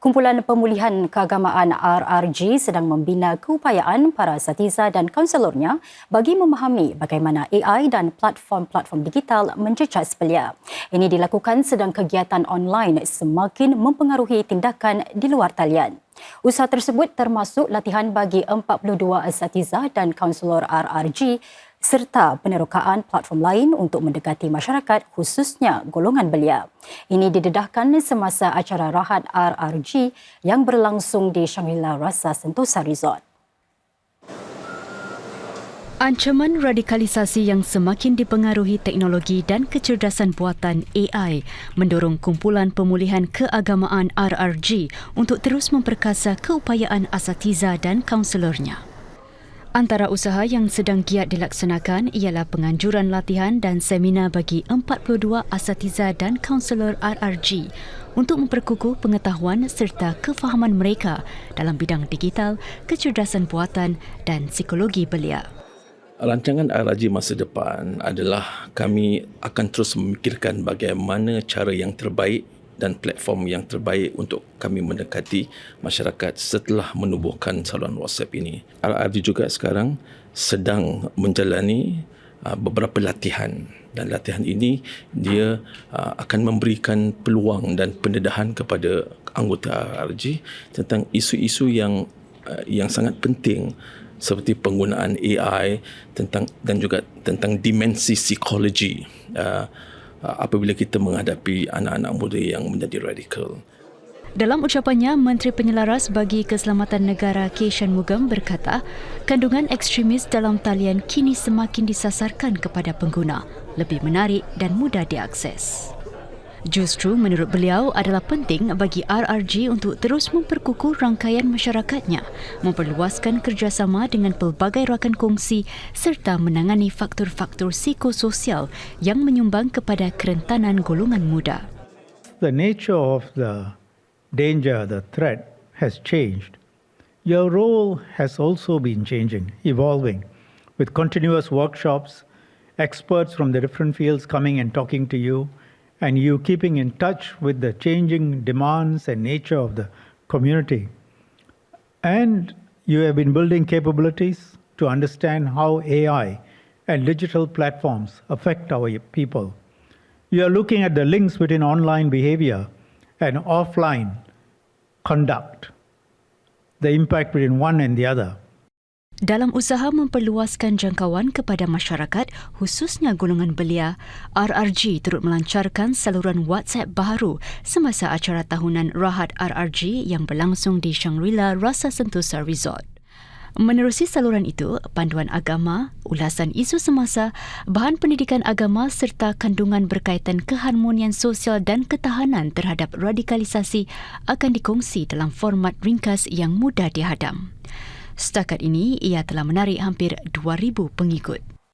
Kumpulan Pemulihan Keagamaan RRG sedang membina keupayaan para asatiza dan kaunselornya bagi memahami bagaimana AI dan platform-platform digital menjejas belia. Ini dilakukan sedang kegiatan online semakin mempengaruhi tindakan di luar talian. Usaha tersebut termasuk latihan bagi 42 asatiza dan kaunselor RRG serta penerokaan platform lain untuk mendekati masyarakat khususnya golongan belia. Ini didedahkan semasa acara Rahat RRG yang berlangsung di Shangri-La Rasa Sentosa Resort. Ancaman radikalisasi yang semakin dipengaruhi teknologi dan kecerdasan buatan AI mendorong Kumpulan Pemulihan Keagamaan RRG untuk terus memperkasa keupayaan asatiza dan kaunselornya. Antara usaha yang sedang giat dilaksanakan ialah penganjuran latihan dan seminar bagi 42 asatiza dan kaunselor RRG untuk memperkukuh pengetahuan serta kefahaman mereka dalam bidang digital, kecerdasan buatan dan psikologi belia. Rancangan RRG masa depan adalah kami akan terus memikirkan bagaimana cara yang terbaik dan platform yang terbaik untuk kami mendekati masyarakat setelah menubuhkan saluran WhatsApp ini. RRG juga sekarang sedang menjalani beberapa latihan dan latihan ini dia akan memberikan peluang dan pendedahan kepada anggota RRG tentang isu-isu yang sangat penting seperti penggunaan AI dan juga tentang dimensi psikologi apabila kita menghadapi anak-anak muda yang menjadi radikal. Dalam ucapannya, Menteri Penyelaras bagi Keselamatan Negara K. Shanmugam berkata, kandungan ekstremis dalam talian kini semakin disasarkan kepada pengguna, lebih menarik dan mudah diakses. Justru menurut beliau adalah penting bagi RRG untuk terus memperkukuh rangkaian masyarakatnya, memperluaskan kerjasama dengan pelbagai rakan kongsi serta menangani faktor-faktor psikososial yang menyumbang kepada kerentanan golongan muda. The nature of the danger, the threat has changed. Your role has also been changing, evolving, with continuous workshops, experts from the different fields coming and talking to you, and you keeping in touch with the changing demands and nature of the community. And you have been building capabilities to understand how AI and digital platforms affect our people. You are looking at the links between online behavior and offline conduct, the impact between one and the other. Dalam usaha memperluaskan jangkauan kepada masyarakat, khususnya golongan belia, RRG turut melancarkan saluran WhatsApp baharu semasa acara tahunan Rahat RRG yang berlangsung di Shangri-La Rasa Sentosa Resort. Menerusi saluran itu, panduan agama, ulasan isu semasa, bahan pendidikan agama serta kandungan berkaitan keharmonian sosial dan ketahanan terhadap radikalisasi akan dikongsi dalam format ringkas yang mudah dihadam. Setakat ini, ia telah menarik hampir 2,000 pengikut.